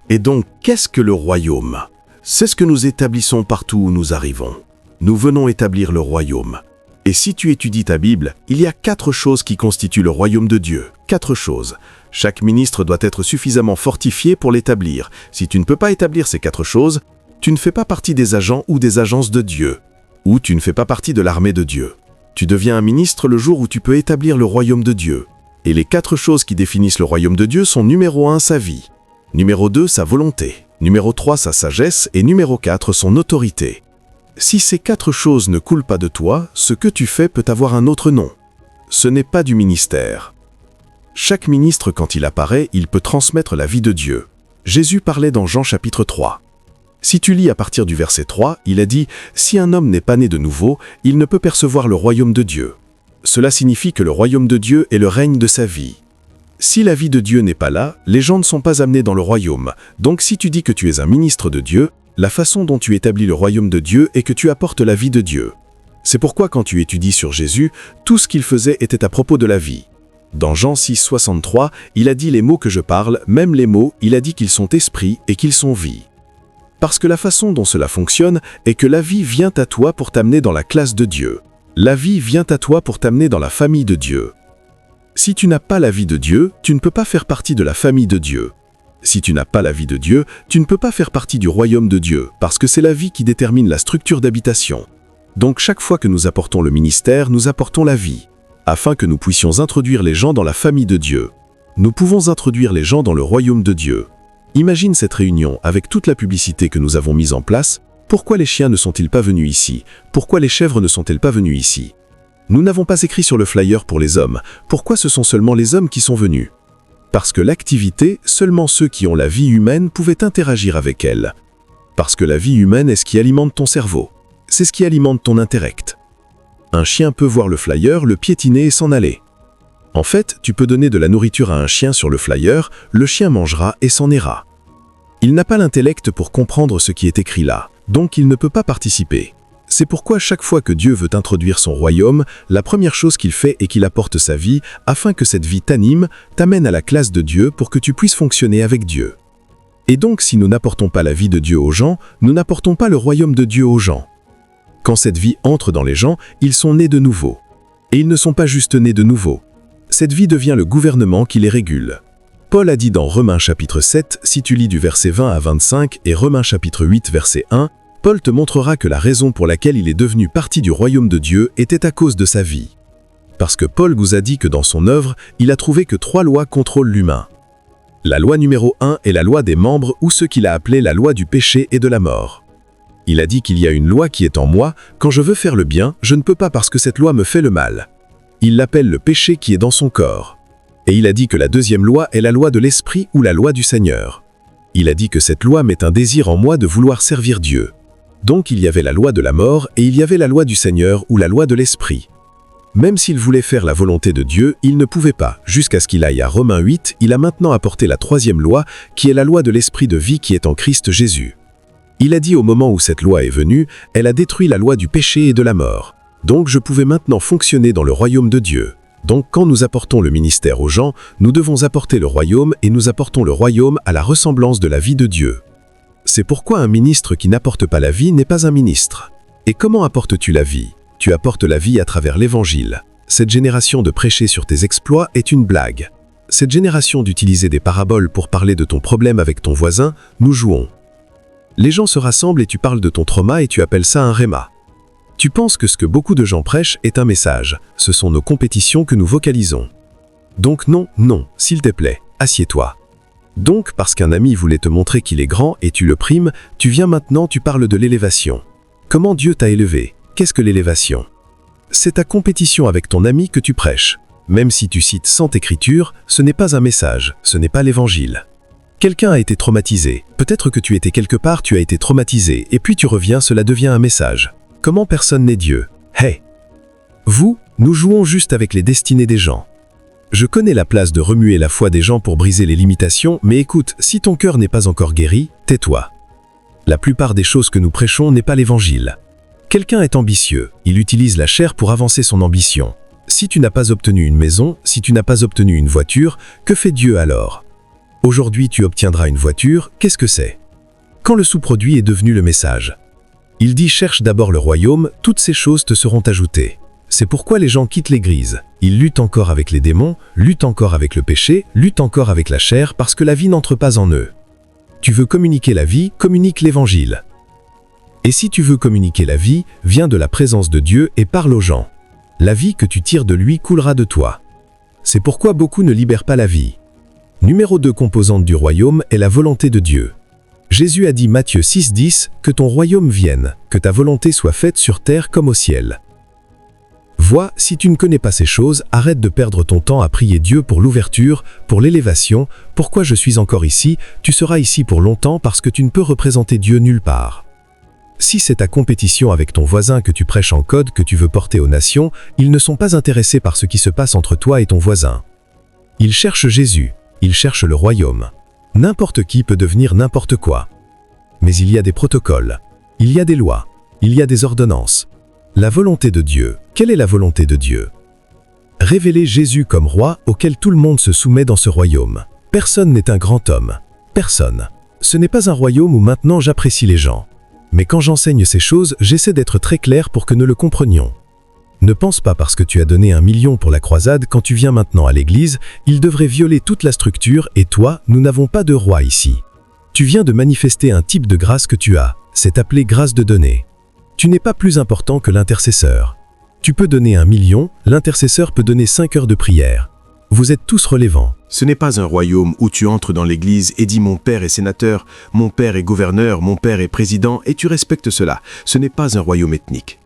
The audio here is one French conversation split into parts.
Et donc, qu'est-ce que le royaume? C'est ce que nous établissons partout où nous arrivons. Nous venons établir le royaume. Et si tu étudies ta Bible, il y a 4 choses qui constituent le royaume de Dieu. 4 choses. Chaque ministre doit être suffisamment fortifié pour l'établir. Si tu ne peux pas établir ces 4 choses, tu ne fais pas partie des agents ou des agences de Dieu. Ou tu ne fais pas partie de l'armée de Dieu. Tu deviens un ministre le jour où tu peux établir le royaume de Dieu. Et les 4 choses qui définissent le royaume de Dieu sont numéro 1, sa vie. Numéro 2, sa volonté. Numéro 3, sa sagesse. Et numéro 4, son autorité. Si ces 4 choses ne coulent pas de toi, ce que tu fais peut avoir un autre nom. Ce n'est pas du ministère. Chaque ministre, quand il apparaît, il peut transmettre la vie de Dieu. Jésus parlait dans Jean chapitre 3. Si tu lis à partir du verset 3, il a dit « Si un homme n'est pas né de nouveau, il ne peut percevoir le royaume de Dieu. » Cela signifie que le royaume de Dieu est le règne de sa vie. Si la vie de Dieu n'est pas là, les gens ne sont pas amenés dans le royaume. Donc si tu dis que tu es un ministre de Dieu, la façon dont tu établis le royaume de Dieu est que tu apportes la vie de Dieu. C'est pourquoi quand tu étudies sur Jésus, tout ce qu'il faisait était à propos de la vie. Dans Jean 6, 63, il a dit les mots que je parle, même les mots, il a dit qu'ils sont esprit et qu'ils sont vie. Parce que la façon dont cela fonctionne est que la vie vient à toi pour t'amener dans la classe de Dieu. La vie vient à toi pour t'amener dans la famille de Dieu. Si tu n'as pas la vie de Dieu, tu ne peux pas faire partie de la famille de Dieu. Si tu n'as pas la vie de Dieu, tu ne peux pas faire partie du royaume de Dieu, parce que c'est la vie qui détermine la structure d'habitation. Donc chaque fois que nous apportons le ministère, nous apportons la vie, afin que nous puissions introduire les gens dans la famille de Dieu. Nous pouvons introduire les gens dans le royaume de Dieu. Imagine cette réunion avec toute la publicité que nous avons mise en place. Pourquoi les chiens ne sont-ils pas venus ici? Pourquoi les chèvres ne sont-elles pas venues ici? Nous n'avons pas écrit sur le flyer pour les hommes. Pourquoi ce sont seulement les hommes qui sont venus? Parce que l'activité, seulement ceux qui ont la vie humaine pouvaient interagir avec elle. Parce que la vie humaine est ce qui alimente ton cerveau. C'est ce qui alimente ton intellect. Un chien peut voir le flyer, le piétiner et s'en aller. En fait, tu peux donner de la nourriture à un chien sur le flyer, le chien mangera et s'en ira. Il n'a pas l'intellect pour comprendre ce qui est écrit là, donc il ne peut pas participer. C'est pourquoi chaque fois que Dieu veut introduire son royaume, la première chose qu'il fait est qu'il apporte sa vie, afin que cette vie t'anime, t'amène à la classe de Dieu pour que tu puisses fonctionner avec Dieu. Et donc si nous n'apportons pas la vie de Dieu aux gens, nous n'apportons pas le royaume de Dieu aux gens. Quand cette vie entre dans les gens, ils sont nés de nouveau. Et ils ne sont pas juste nés de nouveau. Cette vie devient le gouvernement qui les régule. Paul a dit dans Romains chapitre 7, si tu lis du verset 20 à 25 et Romains chapitre 8 verset 1, Paul te montrera que la raison pour laquelle il est devenu partie du royaume de Dieu était à cause de sa vie. Parce que Paul vous a dit que dans son œuvre, il a trouvé que 3 lois contrôlent l'humain. La loi numéro 1 est la loi des membres ou ce qu'il a appelé la loi du péché et de la mort. Il a dit qu'il y a une loi qui est en moi, quand je veux faire le bien, je ne peux pas parce que cette loi me fait le mal. Il l'appelle le péché qui est dans son corps. Et il a dit que la deuxième loi est la loi de l'esprit ou la loi du Seigneur. Il a dit que cette loi met un désir en moi de vouloir servir Dieu. Donc il y avait la loi de la mort et il y avait la loi du Seigneur ou la loi de l'esprit. Même s'il voulait faire la volonté de Dieu, il ne pouvait pas. Jusqu'à ce qu'il aille à Romains 8, il a maintenant apporté la 3e loi, qui est la loi de l'esprit de vie qui est en Christ Jésus. Il a dit au moment où cette loi est venue, elle a détruit la loi du péché et de la mort. Donc je pouvais maintenant fonctionner dans le royaume de Dieu. Donc quand nous apportons le ministère aux gens, nous devons apporter le royaume et nous apportons le royaume à la ressemblance de la vie de Dieu. C'est pourquoi un ministre qui n'apporte pas la vie n'est pas un ministre. Et comment apportes-tu la vie? Tu apportes la vie à travers l'évangile. Cette génération de prêcher sur tes exploits est une blague. Cette génération d'utiliser des paraboles pour parler de ton problème avec ton voisin, nous jouons. Les gens se rassemblent et tu parles de ton trauma et tu appelles ça un réma. Tu penses que ce que beaucoup de gens prêchent est un message. Ce sont nos compétitions que nous vocalisons. Donc non, non, s'il te plaît, assieds-toi. Donc, parce qu'un ami voulait te montrer qu'il est grand et tu le primes, tu viens maintenant, tu parles de l'élévation. Comment Dieu t'a élevé? Qu'est-ce que l'élévation? C'est ta compétition avec ton ami que tu prêches. Même si tu cites 100 écritures, ce n'est pas un message, ce n'est pas l'évangile. Quelqu'un a été traumatisé. Peut-être que tu étais quelque part, tu as été traumatisé, et puis tu reviens, cela devient un message. Comment personne n'est Dieu? Hey! Vous, nous jouons juste avec les destinées des gens. Je connais la place de remuer la foi des gens pour briser les limitations, mais écoute, si ton cœur n'est pas encore guéri, tais-toi. La plupart des choses que nous prêchons n'est pas l'évangile. Quelqu'un est ambitieux, il utilise la chair pour avancer son ambition. Si tu n'as pas obtenu une maison, si tu n'as pas obtenu une voiture, que fait Dieu alors? Aujourd'hui, tu obtiendras une voiture, qu'est-ce que c'est? Quand le sous-produit est devenu le message. Il dit « Cherche d'abord le royaume, toutes ces choses te seront ajoutées ». C'est pourquoi les gens quittent l'Église. Ils luttent encore avec les démons, luttent encore avec le péché, luttent encore avec la chair parce que la vie n'entre pas en eux. Tu veux communiquer la vie, communique l'Évangile. Et si tu veux communiquer la vie, viens de la présence de Dieu et parle aux gens. La vie que tu tires de lui coulera de toi. C'est pourquoi beaucoup ne libèrent pas la vie. Numéro 2 composante du royaume est la volonté de Dieu. Jésus a dit Matthieu 6,10 « Que ton royaume vienne, que ta volonté soit faite sur terre comme au ciel ». Vois, si tu ne connais pas ces choses, arrête de perdre ton temps à prier Dieu pour l'ouverture, pour l'élévation. Pourquoi je suis encore ici? Tu seras ici pour longtemps parce que tu ne peux représenter Dieu nulle part. Si c'est ta compétition avec ton voisin que tu prêches en code que tu veux porter aux nations, ils ne sont pas intéressés par ce qui se passe entre toi et ton voisin. Ils cherchent Jésus, ils cherchent le royaume. N'importe qui peut devenir n'importe quoi. Mais il y a des protocoles, il y a des lois, il y a des ordonnances. La volonté de Dieu. Quelle est la volonté de Dieu? Révéler Jésus comme roi auquel tout le monde se soumet dans ce royaume. Personne n'est un grand homme. Personne. Ce n'est pas un royaume où maintenant j'apprécie les gens. Mais quand j'enseigne ces choses, j'essaie d'être très clair pour que nous le comprenions. Ne pense pas parce que tu as donné 1 million pour la croisade quand tu viens maintenant à l'église, il devrait violer toute la structure et toi, nous n'avons pas de roi ici. Tu viens de manifester un type de grâce que tu as, c'est appelé grâce de donner. Tu n'es pas plus important que l'intercesseur. Tu peux donner 1 million, l'intercesseur peut donner 5 heures de prière. Vous êtes tous relevants. Ce n'est pas un royaume où tu entres dans l'église et dis « Mon père est sénateur, mon père est gouverneur, mon père est président » et tu respectes cela. Ce n'est pas un royaume ethnique.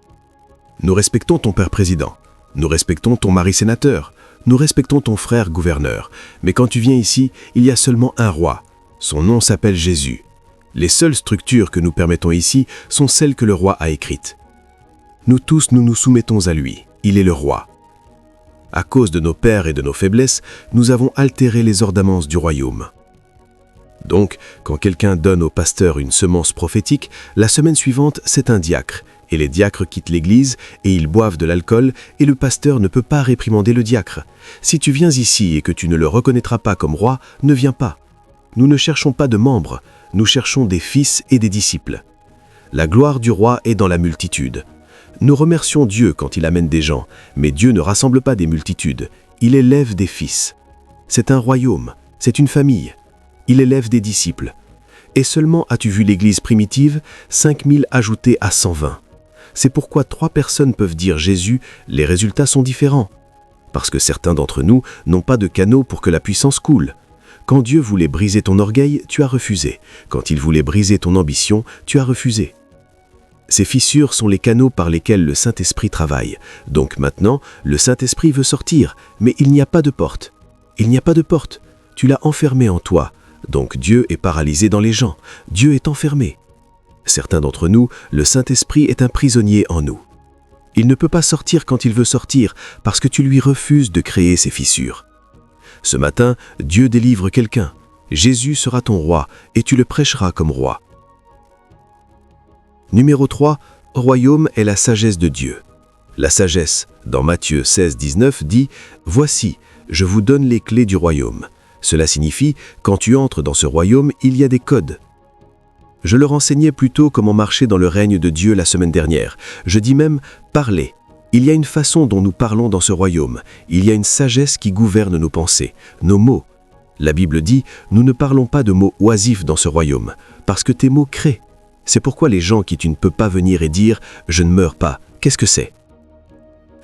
Nous respectons ton père président, nous respectons ton mari sénateur, nous respectons ton frère gouverneur. Mais quand tu viens ici, il y a seulement un roi. Son nom s'appelle Jésus. Les seules structures que nous permettons ici sont celles que le roi a écrites. Nous tous, nous nous soumettons à lui. Il est le roi. À cause de nos pères et de nos faiblesses, nous avons altéré les ordonnances du royaume. Donc, quand quelqu'un donne au pasteur une semence prophétique, la semaine suivante, c'est un diacre. Et les diacres quittent l'église et ils boivent de l'alcool et le pasteur ne peut pas réprimander le diacre. Si tu viens ici et que tu ne le reconnaîtras pas comme roi, ne viens pas. Nous ne cherchons pas de membres, nous cherchons des fils et des disciples. La gloire du roi est dans la multitude. Nous remercions Dieu quand il amène des gens, mais Dieu ne rassemble pas des multitudes, il élève des fils. C'est un royaume, c'est une famille. Il élève des disciples. Et seulement as-tu vu l'église primitive, 5000 ajoutés à 120. C'est pourquoi 3 personnes peuvent dire Jésus, les résultats sont différents. Parce que certains d'entre nous n'ont pas de canaux pour que la puissance coule. Quand Dieu voulait briser ton orgueil, tu as refusé. Quand il voulait briser ton ambition, tu as refusé. Ces fissures sont les canaux par lesquels le Saint-Esprit travaille. Donc maintenant, le Saint-Esprit veut sortir, mais il n'y a pas de porte. Il n'y a pas de porte. Tu l'as enfermé en toi. Donc Dieu est paralysé dans les gens. Dieu est enfermé. Certains d'entre nous, le Saint-Esprit est un prisonnier en nous. Il ne peut pas sortir quand il veut sortir parce que tu lui refuses de créer ces fissures. Ce matin, Dieu délivre quelqu'un. Jésus sera ton roi et tu le prêcheras comme roi. Numéro 3, royaume est la sagesse de Dieu. La sagesse, dans Matthieu 16, 19, dit « Voici, je vous donne les clés du royaume ». Cela signifie, quand tu entres dans ce royaume, il y a des codes. Je leur enseignais plutôt comment marcher dans le règne de Dieu la semaine dernière. Je dis même « parler ». Il y a une façon dont nous parlons dans ce royaume. Il y a une sagesse qui gouverne nos pensées, nos mots. La Bible dit « Nous ne parlons pas de mots oisifs dans ce royaume, parce que tes mots créent. » C'est pourquoi les gens qui tu ne peux pas venir et dire « Je ne meurs pas », qu'est-ce que c'est?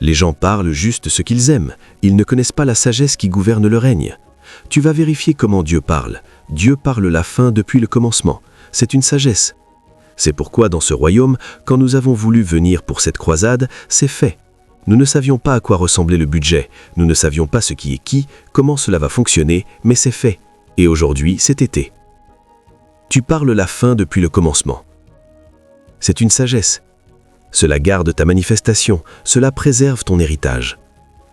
Les gens parlent juste ce qu'ils aiment. Ils ne connaissent pas la sagesse qui gouverne le règne. Tu vas vérifier comment Dieu parle. Dieu parle la fin depuis le commencement. C'est une sagesse. C'est pourquoi dans ce royaume, quand nous avons voulu venir pour cette croisade, c'est fait. Nous ne savions pas à quoi ressemblait le budget, nous ne savions pas ce qui est qui, comment cela va fonctionner, mais c'est fait. Et aujourd'hui, c'est été. Tu parles la fin depuis le commencement. C'est une sagesse. Cela garde ta manifestation, cela préserve ton héritage.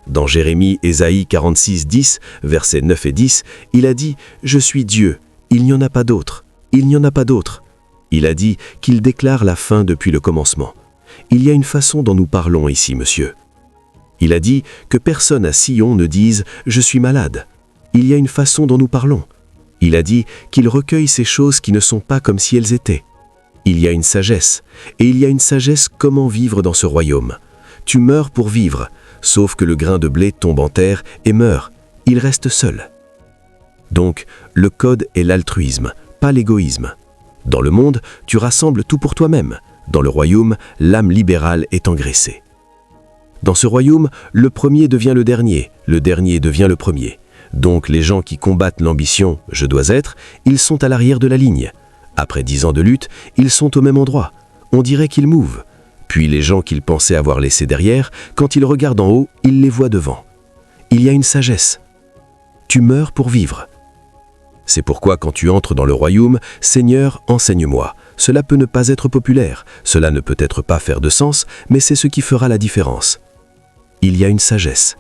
Dans Jérémie, Ésaïe 46, 10, versets 9 et 10, il a dit « Je suis Dieu, il n'y en a pas d'autre, il n'y en a pas d'autre ». Il a dit qu'il déclare la fin depuis le commencement. Il y a une façon dont nous parlons ici, monsieur. Il a dit que personne à Sion ne dise « Je suis malade ». Il y a une façon dont nous parlons. Il a dit qu'il recueille ces choses qui ne sont pas comme si elles étaient. Il y a une sagesse, et il y a une sagesse comment vivre dans ce royaume. Tu meurs pour vivre, sauf que le grain de blé tombe en terre et meurt. Il reste seul. Donc, le code est l'altruisme, pas l'égoïsme. Dans le monde, tu rassembles tout pour toi-même. Dans le royaume, l'âme libérale est engraissée. Dans ce royaume, le premier devient le dernier devient le premier. Donc les gens qui combattent l'ambition « je dois être », ils sont à l'arrière de la ligne. Après 10 ans de lutte, ils sont au même endroit. On dirait qu'ils mouvent. Puis les gens qu'ils pensaient avoir laissés derrière, quand ils regardent en haut, ils les voient devant. Il y a une sagesse. Tu meurs pour vivre. C'est pourquoi quand tu entres dans le royaume, « Seigneur, enseigne-moi ». Cela peut ne pas être populaire, cela ne peut être pas faire de sens, mais c'est ce qui fera la différence. Il y a une sagesse.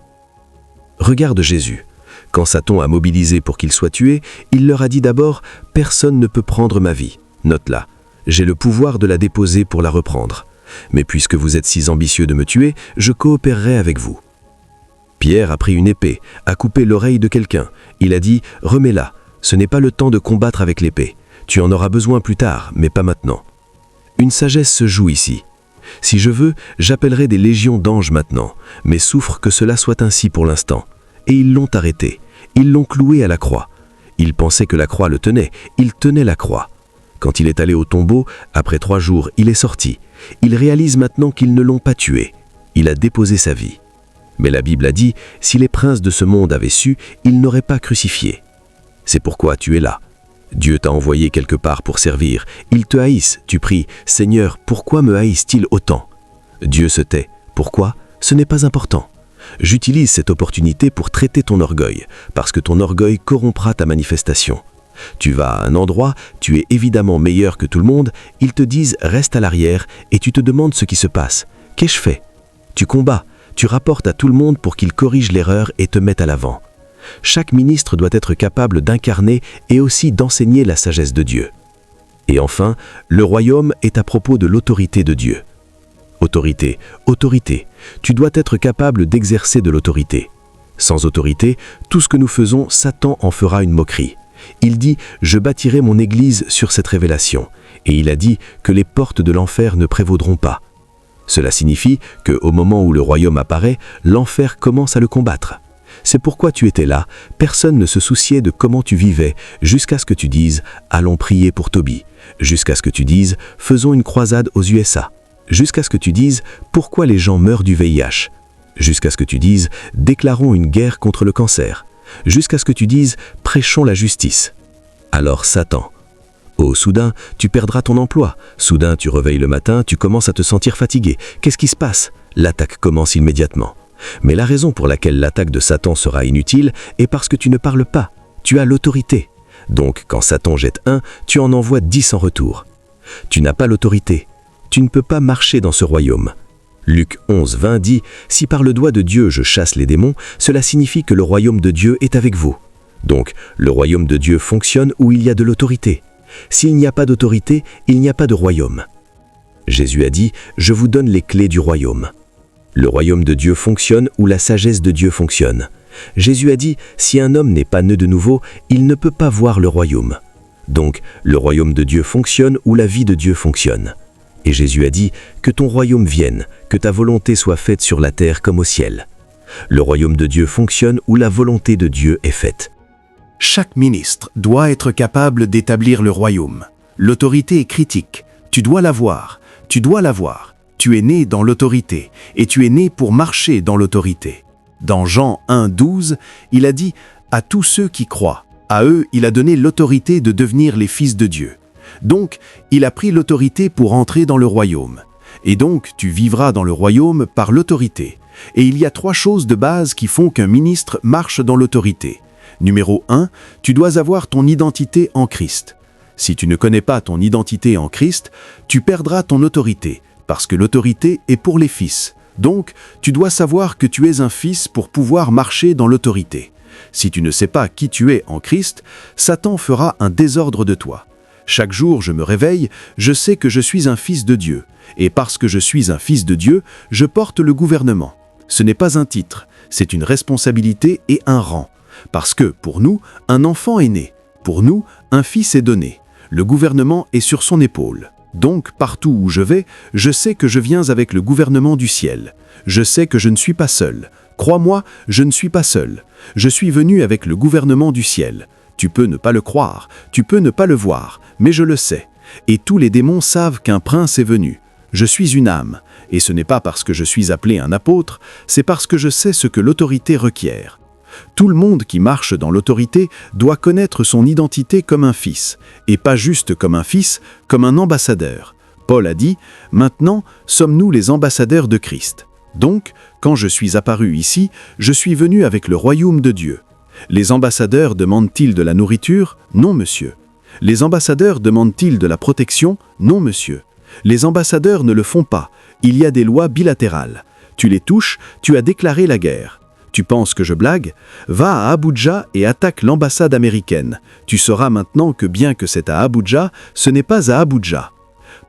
Regarde Jésus. Quand Satan a mobilisé pour qu'il soit tué, il leur a dit d'abord « Personne ne peut prendre ma vie ». Note-la. J'ai le pouvoir de la déposer pour la reprendre. Mais puisque vous êtes si ambitieux de me tuer, je coopérerai avec vous. Pierre a pris une épée, a coupé l'oreille de quelqu'un. Il a dit « Remets-la, ce n'est pas le temps de combattre avec l'épée. Tu en auras besoin plus tard, mais pas maintenant. » Une sagesse se joue ici. Si je veux, j'appellerai des légions d'anges maintenant, mais souffre que cela soit ainsi pour l'instant. Et ils l'ont arrêté, ils l'ont cloué à la croix. Ils pensaient que la croix le tenait, il tenait la croix. Quand il est allé au tombeau, après 3 jours, il est sorti. Il réalise maintenant qu'ils ne l'ont pas tué. Il a déposé sa vie. Mais la Bible a dit, si les princes de ce monde avaient su, ils n'auraient pas crucifié. C'est pourquoi tu es là. Dieu t'a envoyé quelque part pour servir. Ils te haïssent. Tu pries, « Seigneur, pourquoi me haïssent-ils autant ?» Dieu se tait. Pourquoi? Ce n'est pas important. J'utilise cette opportunité pour traiter ton orgueil, parce que ton orgueil corrompra ta manifestation. Tu vas à un endroit, tu es évidemment meilleur que tout le monde, ils te disent « Reste à l'arrière » et tu te demandes ce qui se passe. Qu'ai-je fait? Tu combats, tu rapportes à tout le monde pour qu'ils corrigent l'erreur et te mettent à l'avant. Chaque ministre doit être capable d'incarner et aussi d'enseigner la sagesse de Dieu. Et enfin, le royaume est à propos de l'autorité de Dieu. Autorité, autorité. Tu dois être capable d'exercer de l'autorité. Sans autorité, tout ce que nous faisons, Satan en fera une moquerie. Il dit « Je bâtirai mon église sur cette révélation ». Et il a dit que les portes de l'enfer ne prévaudront pas. Cela signifie qu'au moment où le royaume apparaît, l'enfer commence à le combattre. C'est pourquoi tu étais là, personne ne se souciait de comment tu vivais, jusqu'à ce que tu dises « Allons prier pour Toby », jusqu'à ce que tu dises « Faisons une croisade aux USA », jusqu'à ce que tu dises « Pourquoi les gens meurent du VIH », jusqu'à ce que tu dises « Déclarons une guerre contre le cancer », jusqu'à ce que tu dises « Prêchons la justice ». Alors Satan. Oh, soudain, tu perdras ton emploi. Soudain, tu réveilles le matin, tu commences à te sentir fatigué. Qu'est-ce qui se passe? L'attaque commence immédiatement. Mais la raison pour laquelle l'attaque de Satan sera inutile est parce que tu ne parles pas. Tu as l'autorité. Donc, quand Satan jette 1, tu en envoies 10 en retour. Tu n'as pas l'autorité. Tu ne peux pas marcher dans ce royaume. Luc 11, 20 dit « Si par le doigt de Dieu je chasse les démons, cela signifie que le royaume de Dieu est avec vous. » Donc, le royaume de Dieu fonctionne où il y a de l'autorité. S'il n'y a pas d'autorité, il n'y a pas de royaume. Jésus a dit « Je vous donne les clés du royaume ». Le royaume de Dieu fonctionne où la sagesse de Dieu fonctionne. Jésus a dit « Si un homme n'est pas né de nouveau, il ne peut pas voir le royaume ». Donc, le royaume de Dieu fonctionne où la vie de Dieu fonctionne. Et Jésus a dit « Que ton royaume vienne, que ta volonté soit faite sur la terre comme au ciel ». Le royaume de Dieu fonctionne où la volonté de Dieu est faite. Chaque ministre doit être capable d'établir le royaume. L'autorité est critique. Tu dois l'avoir. Tu dois l'avoir. Tu es né dans l'autorité et tu es né pour marcher dans l'autorité. Dans Jean 1, 12, il a dit « À tous ceux qui croient, à eux il a donné l'autorité de devenir les fils de Dieu. » Donc, il a pris l'autorité pour entrer dans le royaume. Et donc, tu vivras dans le royaume par l'autorité. Et il y a 3 choses de base qui font qu'un ministre marche dans l'autorité. Numéro 1, tu dois avoir ton identité en Christ. Si tu ne connais pas ton identité en Christ, tu perdras ton autorité, parce que l'autorité est pour les fils. Donc, tu dois savoir que tu es un fils pour pouvoir marcher dans l'autorité. Si tu ne sais pas qui tu es en Christ, Satan fera un désordre de toi. Chaque jour, je me réveille, je sais que je suis un fils de Dieu. Et parce que je suis un fils de Dieu, je porte le gouvernement. Ce n'est pas un titre, c'est une responsabilité et un rang. Parce que, pour nous, un enfant est né. Pour nous, un fils est donné. Le gouvernement est sur son épaule. Donc, partout où je vais, je sais que je viens avec le gouvernement du ciel. Je sais que je ne suis pas seul. Crois-moi, je ne suis pas seul. Je suis venu avec le gouvernement du ciel. Tu peux ne pas le croire, tu peux ne pas le voir, mais je le sais. Et tous les démons savent qu'un prince est venu. Je suis une âme, et ce n'est pas parce que je suis appelé un apôtre, c'est parce que je sais ce que l'autorité requiert. Tout le monde qui marche dans l'autorité doit connaître son identité comme un fils, et pas juste comme un fils, comme un ambassadeur. Paul a dit « Maintenant, sommes-nous les ambassadeurs de Christ ?» Donc, quand je suis apparu ici, je suis venu avec le royaume de Dieu. Les ambassadeurs demandent-ils de la nourriture? Non, monsieur. Les ambassadeurs demandent-ils de la protection? Non, monsieur. Les ambassadeurs ne le font pas. Il y a des lois bilatérales. Tu les touches, tu as déclaré la guerre. Tu penses que je blague? Va à Abuja et attaque l'ambassade américaine. Tu sauras maintenant que bien que c'est à Abuja, ce n'est pas à Abuja.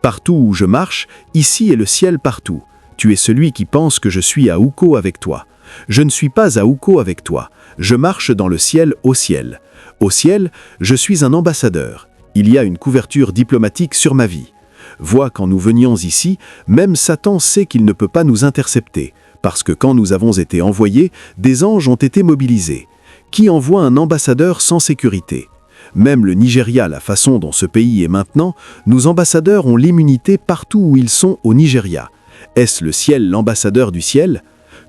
Partout où je marche, ici est le ciel partout. Tu es celui qui pense que je suis à Uko avec toi. Je ne suis pas à Uko avec toi. Je marche dans le ciel au ciel. Au ciel, je suis un ambassadeur. Il y a une couverture diplomatique sur ma vie. Vois, quand nous venions ici, même Satan sait qu'il ne peut pas nous intercepter, parce que quand nous avons été envoyés, des anges ont été mobilisés. Qui envoie un ambassadeur sans sécurité? Même le Nigeria, la façon dont ce pays est maintenant, nos ambassadeurs ont l'immunité partout où ils sont au Nigeria. Est-ce le ciel l'ambassadeur du ciel?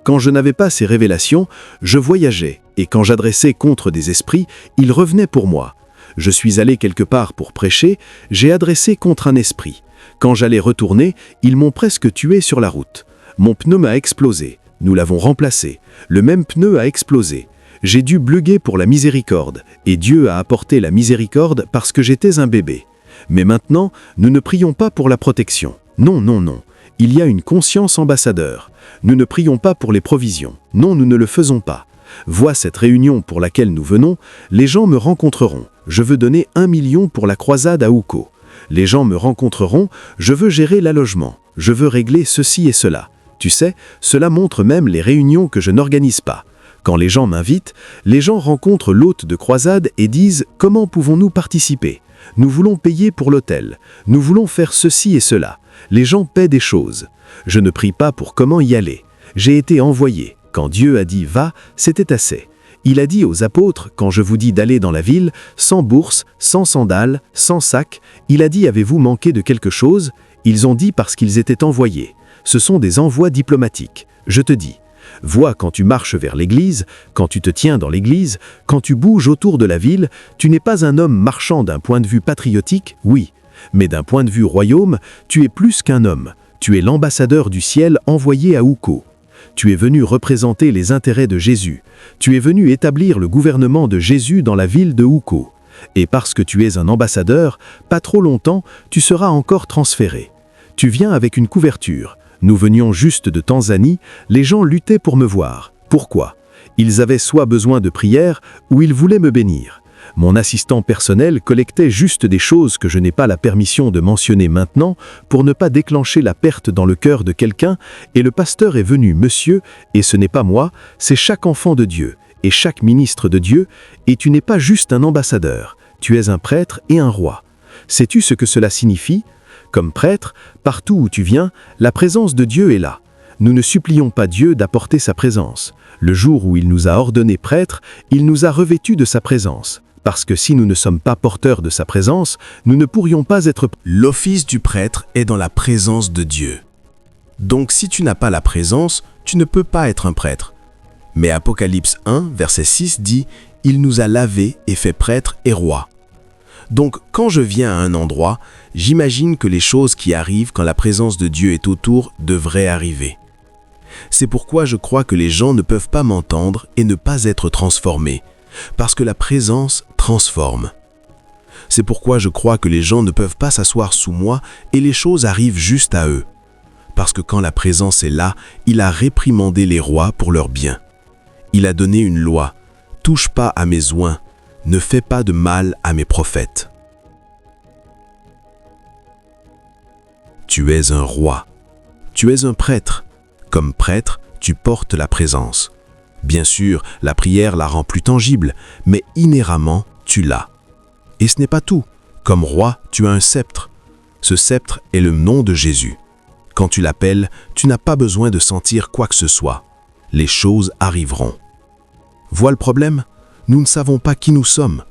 Quand je n'avais pas ces révélations, je voyageais, et quand j'adressais contre des esprits, ils revenaient pour moi. Je suis allé quelque part pour prêcher, j'ai adressé contre un esprit. Quand j'allais retourner, ils m'ont presque tué sur la route. Mon pneu a explosé, nous l'avons remplacé. Le même pneu a explosé. J'ai dû bluguer pour la miséricorde, et Dieu a apporté la miséricorde parce que j'étais un bébé. Mais maintenant, nous ne prions pas pour la protection. Non, non, non. Il y a une conscience ambassadeur. Nous ne prions pas pour les provisions. Non, nous ne le faisons pas. Vois cette réunion pour laquelle nous venons, les gens me rencontreront. Je veux donner 1 million pour la croisade à Uko. Les gens me rencontreront, je veux gérer l'allogement. Je veux régler ceci et cela. Tu sais, cela montre même les réunions que je n'organise pas. Quand les gens m'invitent, les gens rencontrent l'hôte de croisade et disent « Comment pouvons-nous participer ? Nous voulons payer pour l'hôtel. Nous voulons faire ceci et cela. » Les gens paient des choses. Je ne prie pas pour comment y aller. J'ai été envoyé. Quand Dieu a dit « Va », c'était assez. Il a dit aux apôtres, quand je vous dis d'aller dans la ville, sans bourse, sans sandales, sans sac, il a dit « Avez-vous manqué de quelque chose ?» Ils ont dit parce qu'ils étaient envoyés. Ce sont des envois diplomatiques. Je te dis, vois, quand tu marches vers l'église, quand tu te tiens dans l'église, quand tu bouges autour de la ville, tu n'es pas un homme marchand d'un point de vue patriotique, oui, mais d'un point de vue royaume, tu es plus qu'un homme. Tu es l'ambassadeur du ciel envoyé à Uko. Tu es venu représenter les intérêts de Jésus. Tu es venu établir le gouvernement de Jésus dans la ville de Uko. Et parce que tu es un ambassadeur, pas trop longtemps, tu seras encore transféré. Tu viens avec une couverture. Nous venions juste de Tanzanie, les gens luttaient pour me voir. Pourquoi? Ils avaient soit besoin de prière, ou ils voulaient me bénir. Mon assistant personnel collectait juste des choses que je n'ai pas la permission de mentionner maintenant pour ne pas déclencher la perte dans le cœur de quelqu'un, et le pasteur est venu, monsieur, et ce n'est pas moi, c'est chaque enfant de Dieu, et chaque ministre de Dieu, et tu n'es pas juste un ambassadeur, tu es un prêtre et un roi. Sais-tu ce que cela signifie? Comme prêtre, partout où tu viens, la présence de Dieu est là. Nous ne supplions pas Dieu d'apporter sa présence. Le jour où il nous a ordonnés prêtres, il nous a revêtus de sa présence. Parce que si nous ne sommes pas porteurs de sa présence, nous ne pourrions pas être... L'office du prêtre est dans la présence de Dieu. Donc si tu n'as pas la présence, tu ne peux pas être un prêtre. Mais Apocalypse 1, verset 6 dit « Il nous a lavés et fait prêtres et rois ». Donc quand je viens à un endroit, j'imagine que les choses qui arrivent quand la présence de Dieu est autour devraient arriver. C'est pourquoi je crois que les gens ne peuvent pas m'entendre et ne pas être transformés, parce que la présence transforme. C'est pourquoi je crois que les gens ne peuvent pas s'asseoir sous moi et les choses arrivent juste à eux. Parce que quand la présence est là, il a réprimandé les rois pour leur bien. Il a donné une loi, « Touche pas à mes oints, ne fais pas de mal à mes prophètes. » Tu es un roi. Tu es un prêtre. Comme prêtre, tu portes la présence. Bien sûr, la prière la rend plus tangible, mais inhéremment, tu l'as. Et ce n'est pas tout. Comme roi, tu as un sceptre. Ce sceptre est le nom de Jésus. Quand tu l'appelles, tu n'as pas besoin de sentir quoi que ce soit. Les choses arriveront. Vois le problème? Nous ne savons pas qui nous sommes.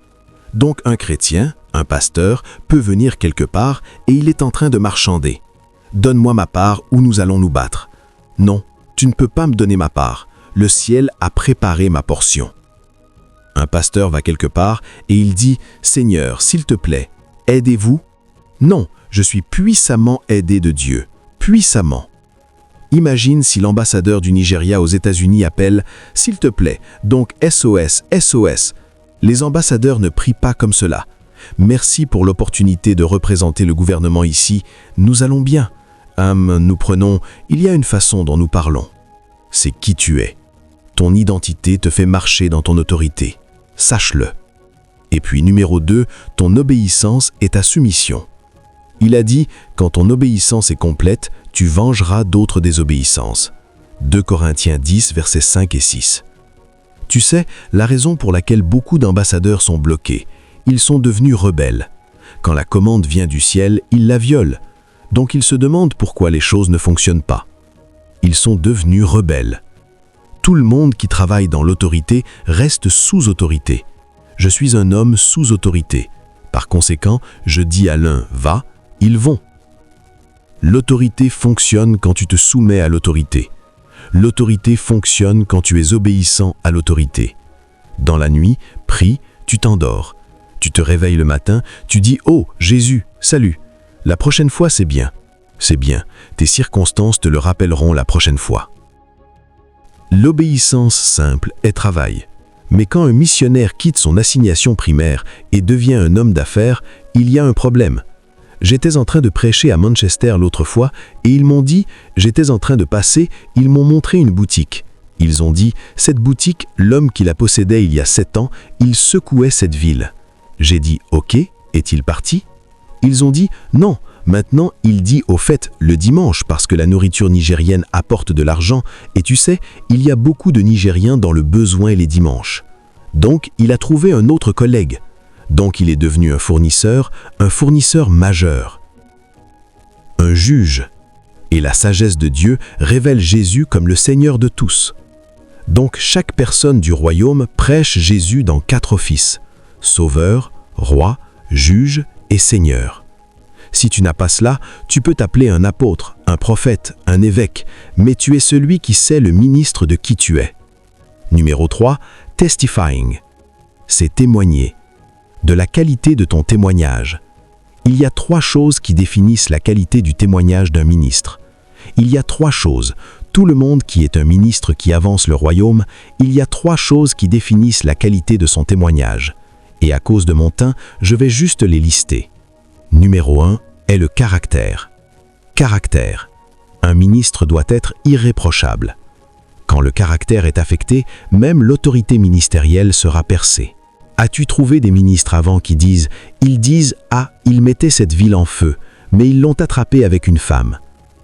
Donc un chrétien, un pasteur, peut venir quelque part et il est en train de marchander. Donne-moi ma part ou nous allons nous battre. Non, tu ne peux pas me donner ma part. Le ciel a préparé ma portion. Un pasteur va quelque part et il dit « Seigneur, s'il te plaît, aidez-vous » Non, je suis puissamment aidé de Dieu. Puissamment. Imagine si l'ambassadeur du Nigeria aux États-Unis appelle « S'il te plaît, donc SOS, SOS ». Les ambassadeurs ne prient pas comme cela. Merci pour l'opportunité de représenter le gouvernement ici. Nous allons bien. Nous prenons, il y a une façon dont nous parlons. C'est qui tu es. Ton identité te fait marcher dans ton autorité. Sache-le. Et puis numéro 2, ton obéissance est ta soumission. Il a dit, quand ton obéissance est complète, tu vengeras d'autres désobéissances. 2 Corinthiens 10, versets 5 et 6. Tu sais, la raison pour laquelle beaucoup d'ambassadeurs sont bloqués, ils sont devenus rebelles. Quand la commande vient du ciel, ils la violent. Donc ils se demandent pourquoi les choses ne fonctionnent pas. Ils sont devenus rebelles. Tout le monde qui travaille dans l'autorité reste sous autorité. Je suis un homme sous autorité. Par conséquent, je dis à l'un « va », ils vont. L'autorité fonctionne quand tu te soumets à l'autorité. L'autorité fonctionne quand tu es obéissant à l'autorité. Dans la nuit, prie, tu t'endors. Tu te réveilles le matin, tu dis « Oh, Jésus, salut !» La prochaine fois, c'est bien. C'est bien. Tes circonstances te le rappelleront la prochaine fois. L'obéissance simple est travail. Mais quand un missionnaire quitte son assignation primaire et devient un homme d'affaires, il y a un problème. J'étais en train de prêcher à Manchester l'autre fois et ils m'ont dit, j'étais en train de passer, ils m'ont montré une boutique. Ils ont dit, cette boutique, l'homme qui la possédait il y a 7 ans, il secouait cette ville. J'ai dit, ok, est-il parti? Ils ont dit, non, maintenant il dit au fait le dimanche parce que la nourriture nigérienne apporte de l'argent et tu sais, il y a beaucoup de Nigériens dans le besoin les dimanches. Donc il a trouvé un autre collègue. Donc il est devenu un fournisseur majeur. Un juge. Et la sagesse de Dieu révèle Jésus comme le Seigneur de tous. Donc chaque personne du royaume prêche Jésus dans 4 offices. Sauveur, roi, juge et Seigneur. Si tu n'as pas cela, tu peux t'appeler un apôtre, un prophète, un évêque, mais tu es celui qui sait le ministre de qui tu es. Numéro 3, testifying. C'est témoigner. De la qualité de ton témoignage. Il y a 3 choses qui définissent la qualité du témoignage d'un ministre. Il y a 3 choses. Tout le monde qui est un ministre qui avance le royaume, il y a 3 choses qui définissent la qualité de son témoignage. Et à cause de mon temps, je vais juste les lister. Numéro 1 est le caractère. Caractère. Un ministre doit être irréprochable. Quand le caractère est affecté, même l'autorité ministérielle sera percée. As-tu trouvé des ministres avant qui disent « Ils disent « Ah, ils mettaient cette ville en feu, mais ils l'ont attrapé avec une femme. »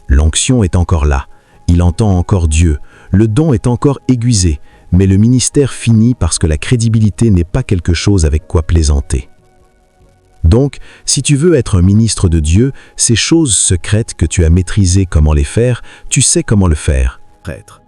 L'onction est encore là. Il entend encore Dieu. Le don est encore aiguisé. Mais le ministère finit parce que la crédibilité n'est pas quelque chose avec quoi plaisanter. Donc, si tu veux être un ministre de Dieu, ces choses secrètes que tu as maîtrisées comment les faire, tu sais comment le faire. Prêtre.